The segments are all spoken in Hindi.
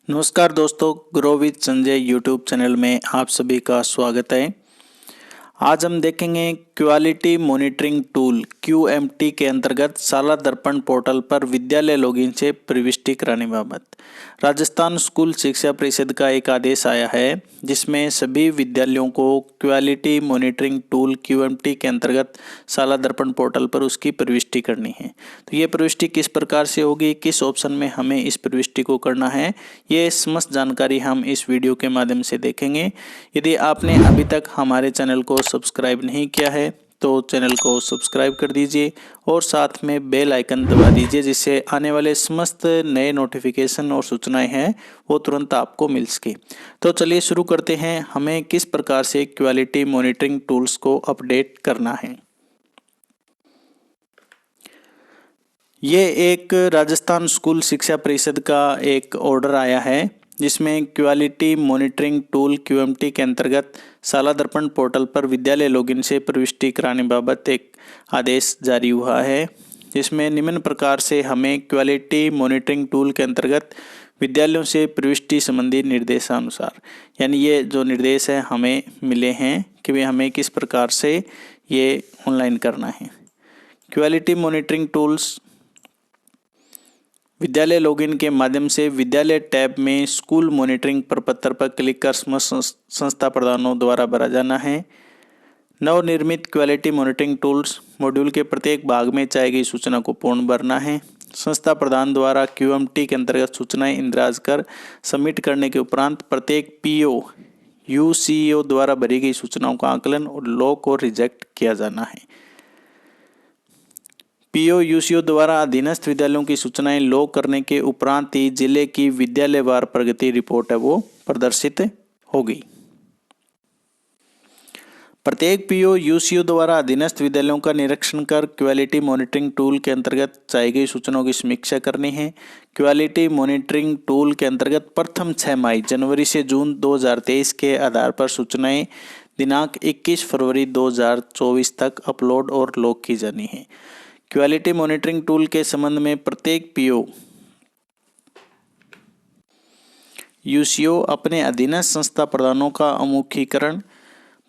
नमस्कार दोस्तों, grow with Sanjay YouTube channel में आप सभी का स्वागत है। आज हम देखेंगे क्वालिटी मॉनिटरिंग टूल QMT के अंतर्गत शाला दर्पण पोर्टल पर विद्यालय लॉगिन से प्रविष्टि कराने बाबत। राजस्थान स्कूल शिक्षा परिषद का एक आदेश आया है जिसमें सभी विद्यालयों को क्वालिटी मॉनिटरिंग टूल QMT के अंतर्गत शाला दर्पण पोर्टल पर उसकी प्रविष्टि करनी है। तो ये प्रविष्टि किस प्रकार से होगी, किस ऑप्शन में हमें इस प्रविष्टि को करना है, ये समस्त जानकारी हम इस वीडियो के माध्यम से देखेंगे। यदि आपने अभी तक हमारे चैनल को सब्सक्राइब नहीं किया है तो चैनल को सब्सक्राइब कर दीजिए और साथ में बेल आइकन दबा दीजिए, जिससे आने वाले समस्त नए नोटिफिकेशन और सूचनाएं हैं वो तुरंत आपको मिल सके। तो चलिए शुरू करते हैं, हमें किस प्रकार से क्वालिटी मॉनिटरिंग टूल्स को अपडेट करना है। ये एक राजस्थान स्कूल शिक्षा परिषद का एक ऑर्डर आया है जिसमें क्वालिटी मॉनिटरिंग टूल QMT के अंतर्गत शाला दर्पण पोर्टल पर विद्यालय लॉगिन से प्रविष्टि कराने बाबत एक आदेश जारी हुआ है, जिसमें निम्न प्रकार से हमें क्वालिटी मॉनिटरिंग टूल के अंतर्गत विद्यालयों से प्रविष्टि संबंधी निर्देशानुसार, यानी ये जो निर्देश है हमें मिले हैं कि वे हमें किस प्रकार से ये ऑनलाइन करना है। क्वालिटी मॉनिटरिंग टूल्स विद्यालय लॉगिन के माध्यम से विद्यालय टैब में स्कूल मॉनिटरिंग प्रपत्र पर क्लिक कर संस्था प्रधानों द्वारा भरा जाना है। नवनिर्मित क्वालिटी मॉनिटरिंग टूल्स मॉड्यूल के प्रत्येक भाग में चाही गई सूचना को पूर्ण भरना है। संस्था प्रधान द्वारा QMT के अंतर्गत सूचनाएं इंदराज कर सबमिट करने के उपरांत प्रत्येक PO UCO द्वारा भरी गई सूचनाओं का आकलन और लॉक और रिजेक्ट किया जाना है। PO UCO द्वारा अधीनस्थ विद्यालयों की सूचनाएं लॉक करने के उपरांत ही जिले की विद्यालयवार प्रगति रिपोर्ट है वो प्रदर्शित होगी। प्रत्येक PO UCO द्वारा अधीनस्थ विद्यालयों का निरीक्षण कर क्वालिटी मॉनिटरिंग टूल के अंतर्गत चाही गई सूचनाओं की समीक्षा करनी है। क्वालिटी मॉनिटरिंग टूल के अंतर्गत प्रथम 6 माह जनवरी से जून 2023 के आधार पर सूचनाएं दिनांक 21 फरवरी 2024 तक अपलोड और लॉक की जानी है। क्वालिटी मॉनिटरिंग टूल के संबंध में प्रत्येक PO UCO अपने अधीनस्थ संस्था प्रधानों का अमुखीकरण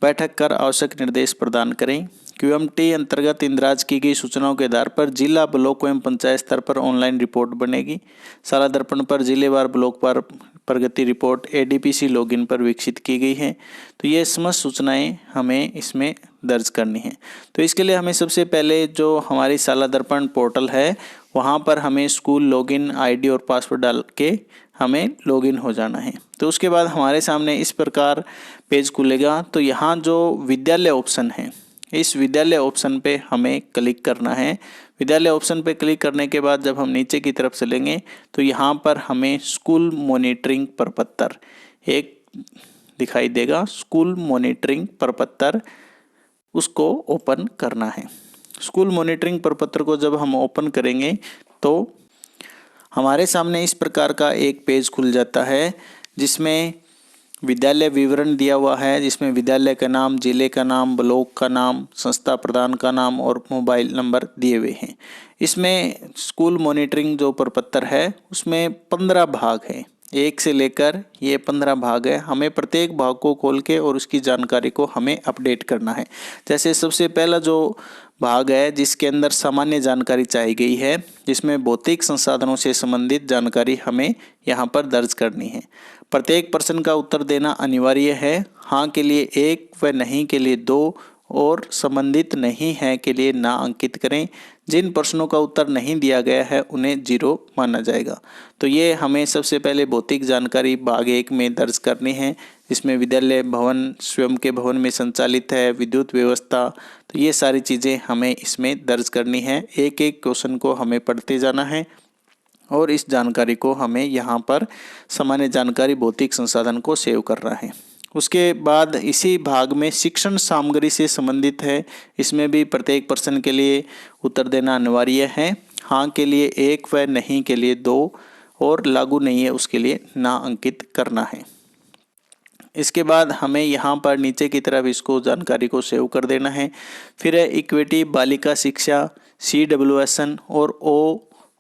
बैठक कर आवश्यक निर्देश प्रदान करें। QMT अंतर्गत इंदराज की गई सूचनाओं के आधार पर जिला, ब्लॉक एवं पंचायत स्तर पर ऑनलाइन रिपोर्ट बनेगी। शाला दर्पण पर जिलेवार, ब्लॉक पर प्रगति रिपोर्ट ADPC लॉगिन पर विकसित की गई है। तो ये समस्त सूचनाएं हमें इसमें दर्ज करनी है। तो इसके लिए हमें सबसे पहले जो हमारी शाला दर्पण पोर्टल है वहाँ पर हमें स्कूल लॉगिन ID और पासवर्ड डाल के हमें लॉगिन हो जाना है। तो उसके बाद हमारे सामने इस प्रकार पेज खुलेगा। तो यहाँ जो विद्यालय ऑप्शन है, इस विद्यालय ऑप्शन पे हमें क्लिक करना है। विद्यालय ऑप्शन पे क्लिक करने के बाद जब हम नीचे की तरफ चलेंगे तो यहाँ पर हमें स्कूल मॉनिटरिंग प्रपत्र एक दिखाई देगा। स्कूल मॉनिटरिंग प्रपत्र उसको ओपन करना है। स्कूल मॉनिटरिंग प्रपत्र को जब हम ओपन करेंगे तो हमारे सामने इस प्रकार का एक पेज खुल जाता है जिसमें विद्यालय विवरण दिया हुआ है, जिसमें विद्यालय का नाम, जिले का नाम, ब्लॉक का नाम, संस्था प्रधान का नाम और मोबाइल नंबर दिए हुए हैं। इसमें स्कूल मॉनिटरिंग जो प्रपत्र है उसमें 15 भाग हैं, 1 से लेकर ये 15 भाग है। हमें प्रत्येक भाग को खोल के और उसकी जानकारी को हमें अपडेट करना है। जैसे सबसे पहला जो भाग है जिसके अंदर सामान्य जानकारी चाहिए गई है, जिसमें भौतिक संसाधनों से संबंधित जानकारी हमें यहाँ पर दर्ज करनी है। प्रत्येक प्रश्न का उत्तर देना अनिवार्य है। हाँ के लिए 1 व नहीं के लिए 2 और संबंधित नहीं है के लिए ना अंकित करें। जिन प्रश्नों का उत्तर नहीं दिया गया है उन्हें 0 माना जाएगा। तो ये हमें सबसे पहले भौतिक जानकारी भाग 1 में दर्ज करनी है, जिसमें विद्यालय भवन स्वयं के भवन में संचालित है, विद्युत व्यवस्था, तो ये सारी चीज़ें हमें इसमें दर्ज करनी है। एक एक क्वेश्चन को हमें पढ़ते जाना है और इस जानकारी को हमें यहाँ पर सामान्य जानकारी भौतिक संसाधन को सेव करना है। उसके बाद इसी भाग में शिक्षण सामग्री से संबंधित है, इसमें भी प्रत्येक प्रश्न के लिए उत्तर देना अनिवार्य है। हाँ के लिए 1 व नहीं के लिए 2 और लागू नहीं है उसके लिए ना अंकित करना है। इसके बाद हमें यहाँ पर नीचे की तरफ इसको जानकारी को सेव कर देना है। फिर है इक्विटी, बालिका शिक्षा, CWSN और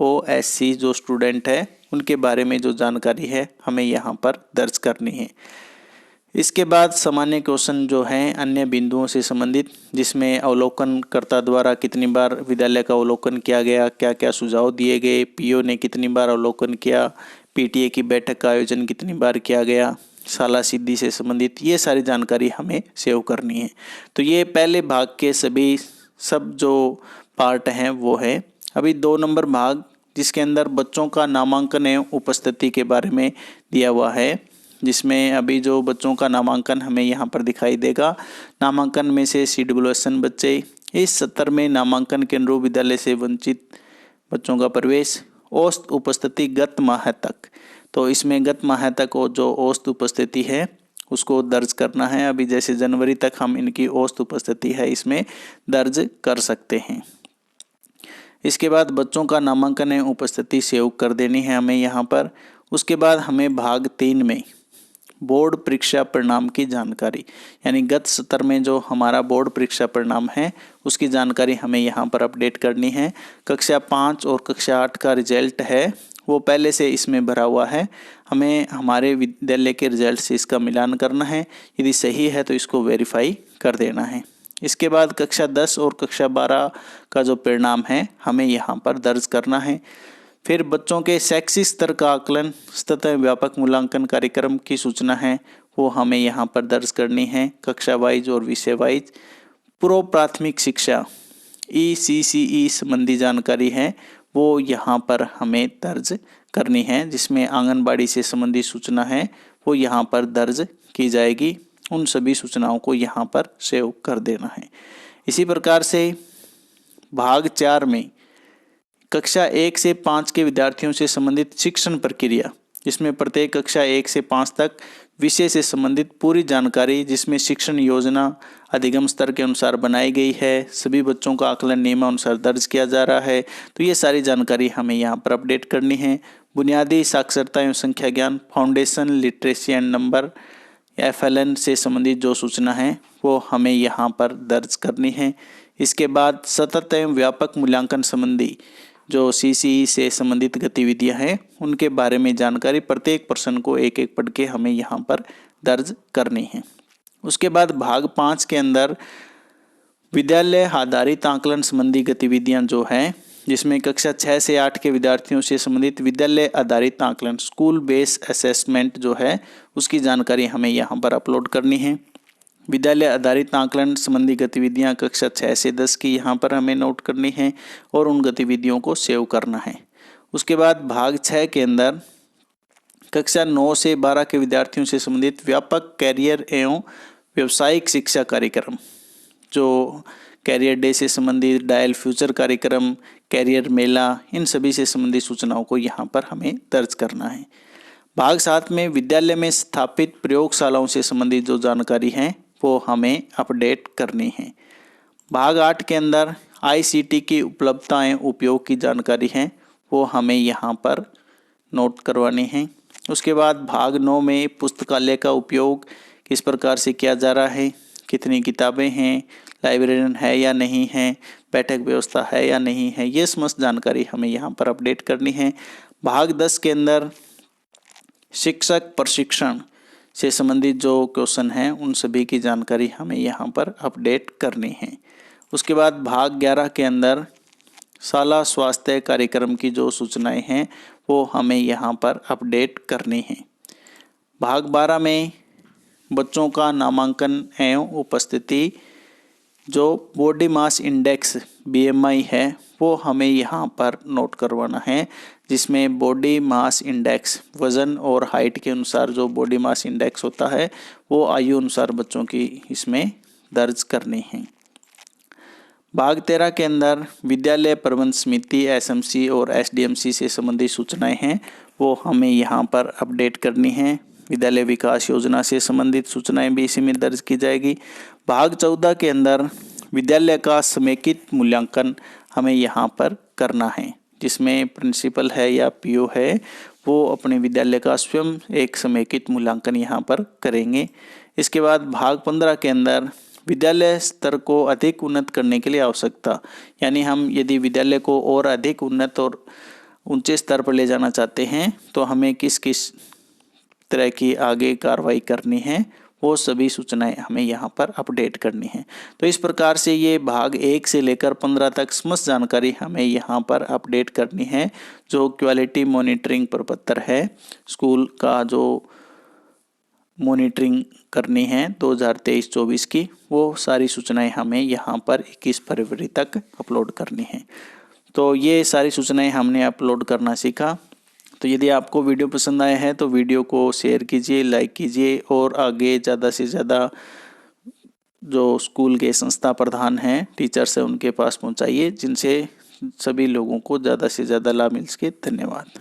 OSC जो स्टूडेंट है उनके बारे में जो जानकारी है हमें यहाँ पर दर्ज करनी है। इसके बाद सामान्य क्वेश्चन जो हैं अन्य बिंदुओं से संबंधित, जिसमें अवलोकनकर्ता द्वारा कितनी बार विद्यालय का अवलोकन किया गया, क्या क्या सुझाव दिए गए, पीओ ने कितनी बार अवलोकन किया, पीटीए की बैठक का आयोजन कितनी बार किया गया, शाला सिद्धि से संबंधित ये सारी जानकारी हमें सेव करनी है। तो ये पहले भाग के सब जो पार्ट हैं वो है। अभी 2 नंबर भाग जिसके अंदर बच्चों का नामांकन एवं उपस्थिति के बारे में दिया हुआ है, जिसमें अभी जो बच्चों का नामांकन हमें यहाँ पर दिखाई देगा। नामांकन में से CWSN बच्चे, इस सत्र में नामांकन के अनुरूप विद्यालय से वंचित बच्चों का प्रवेश, औसत उपस्थिति गत माह तक। तो इसमें गत माह तक जो औसत उपस्थिति है उसको दर्ज करना है। अभी जैसे जनवरी तक हम इनकी औसत उपस्थिति है इसमें दर्ज कर सकते हैं। इसके बाद बच्चों का नामांकन एवं उपस्थिति सेव कर देनी है हमें यहाँ पर। उसके बाद हमें भाग 3 में बोर्ड परीक्षा परिणाम की जानकारी, यानी गत सत्र में जो हमारा बोर्ड परीक्षा परिणाम है उसकी जानकारी हमें यहाँ पर अपडेट करनी है। कक्षा 5 और कक्षा 8 का रिजल्ट है वो पहले से इसमें भरा हुआ है, हमें हमारे विद्यालय के रिजल्ट से इसका मिलान करना है। यदि सही है तो इसको वेरीफाई कर देना है। इसके बाद कक्षा 10 और कक्षा 12 का जो परिणाम है हमें यहाँ पर दर्ज करना है। फिर बच्चों के शैक्षिक स्तर का आकलन, सतत व्यापक मूल्यांकन कार्यक्रम की सूचना है वो हमें यहाँ पर दर्ज करनी है। कक्षा वाइज और विषय वाइज पूर्व प्राथमिक शिक्षा ECCE संबंधी जानकारी है वो यहाँ पर हमें दर्ज करनी है, जिसमें आंगनबाड़ी से संबंधित सूचना है वो यहाँ पर दर्ज की जाएगी। उन सभी सूचनाओं को यहाँ पर सेव कर देना है। इसी प्रकार से भाग 4 में कक्षा 1 से 5 के विद्यार्थियों से संबंधित शिक्षण प्रक्रिया, जिसमें प्रत्येक कक्षा 1 से 5 तक विषय से संबंधित पूरी जानकारी, जिसमें शिक्षण योजना अधिगम स्तर के अनुसार बनाई गई है, सभी बच्चों का आकलन नियमानुसार दर्ज किया जा रहा है। तो ये सारी जानकारी हमें यहाँ पर अपडेट करनी है। बुनियादी साक्षरता एवं संख्या ज्ञान, foundation literacy and number FLN से संबंधित जो सूचना है वो हमें यहाँ पर दर्ज करनी है। इसके बाद सतत एवं व्यापक मूल्यांकन संबंधी जो CCE से संबंधित गतिविधियां हैं उनके बारे में जानकारी प्रत्येक प्रश्न को एक एक पढ़ के हमें यहाँ पर दर्ज करनी है। उसके बाद भाग 5 के अंदर विद्यालय आधारित आकलन संबंधी गतिविधियां जो हैं, जिसमें कक्षा 6 से 8 के विद्यार्थियों से संबंधित विद्यालय आधारित आकलन स्कूल बेस असेसमेंट जो है उसकी जानकारी हमें यहाँ पर अपलोड करनी है। विद्यालय आधारित आकलन संबंधी गतिविधियां कक्षा 6 से 10 की यहाँ पर हमें नोट करनी है और उन गतिविधियों को सेव करना है। उसके बाद भाग 6 के अंदर कक्षा 9 से 12 के विद्यार्थियों से संबंधित व्यापक कैरियर एवं व्यावसायिक शिक्षा कार्यक्रम, जो कैरियर डे से संबंधित, डायल फ्यूचर कार्यक्रम, कैरियर मेला, इन सभी से संबंधित सूचनाओं को यहाँ पर हमें दर्ज करना है। भाग 7 में विद्यालय में स्थापित प्रयोगशालाओं से संबंधित जो जानकारी है वो हमें अपडेट करनी है। भाग 8 के अंदर ICT की उपलब्धता एवं उपयोग की जानकारी है वो हमें यहाँ पर नोट करवानी है। उसके बाद भाग 9 में पुस्तकालय का उपयोग किस प्रकार से किया जा रहा है, कितनी किताबें हैं, लाइब्रेरियन है या नहीं है, बैठक व्यवस्था है या नहीं है, ये समस्त जानकारी हमें यहाँ पर अपडेट करनी है। भाग 10 के अंदर शिक्षक प्रशिक्षण से संबंधित जो क्वेश्चन हैं उन सभी की जानकारी हमें यहाँ पर अपडेट करनी है। उसके बाद भाग 11 के अंदर शाला स्वास्थ्य कार्यक्रम की जो सूचनाएं हैं वो हमें यहाँ पर अपडेट करनी है। भाग 12 में बच्चों का नामांकन एवं उपस्थिति, जो बॉडी मास इंडेक्स BMI है वो हमें यहाँ पर नोट करवाना है, जिसमें बॉडी मास इंडेक्स वज़न और हाइट के अनुसार जो बॉडी मास इंडेक्स होता है वो आयु अनुसार बच्चों की इसमें दर्ज करनी है। भाग 13 के अंदर विद्यालय प्रबंध समिति SMC और SDMC से संबंधित सूचनाएं हैं वो हमें यहाँ पर अपडेट करनी है। विद्यालय विकास योजना से संबंधित सूचनाएं भी इसी में दर्ज की जाएगी। भाग 14 के अंदर विद्यालय का समेकित मूल्यांकन हमें यहाँ पर करना है, जिसमें प्रिंसिपल है या PO है वो अपने विद्यालय का स्वयं एक समेकित मूल्यांकन यहाँ पर करेंगे। इसके बाद भाग 15 के अंदर विद्यालय स्तर को अधिक उन्नत करने के लिए आवश्यकता, यानी हम यदि विद्यालय को और अधिक उन्नत और ऊंचे स्तर पर ले जाना चाहते हैं तो हमें किस किस तरह की आगे कार्रवाई करनी है, वो सभी सूचनाएं हमें यहाँ पर अपडेट करनी है। तो इस प्रकार से ये भाग 1 से लेकर 15 तक समस्त जानकारी हमें यहाँ पर अपडेट करनी है। जो क्वालिटी मॉनिटरिंग प्रपत्र है स्कूल का, जो मॉनिटरिंग करनी है 2023-24 की, वो सारी सूचनाएं हमें यहाँ पर 21 फरवरी तक अपलोड करनी है। तो ये सारी सूचनाएं हमने अपलोड करना सीखा। तो यदि आपको वीडियो पसंद आया है तो वीडियो को शेयर कीजिए, लाइक कीजिए और आगे ज़्यादा से ज़्यादा जो स्कूल के संस्था प्रधान हैं, टीचर्स हैं, उनके पास पहुंचाइए, जिनसे सभी लोगों को ज़्यादा से ज़्यादा लाभ मिल सके। धन्यवाद।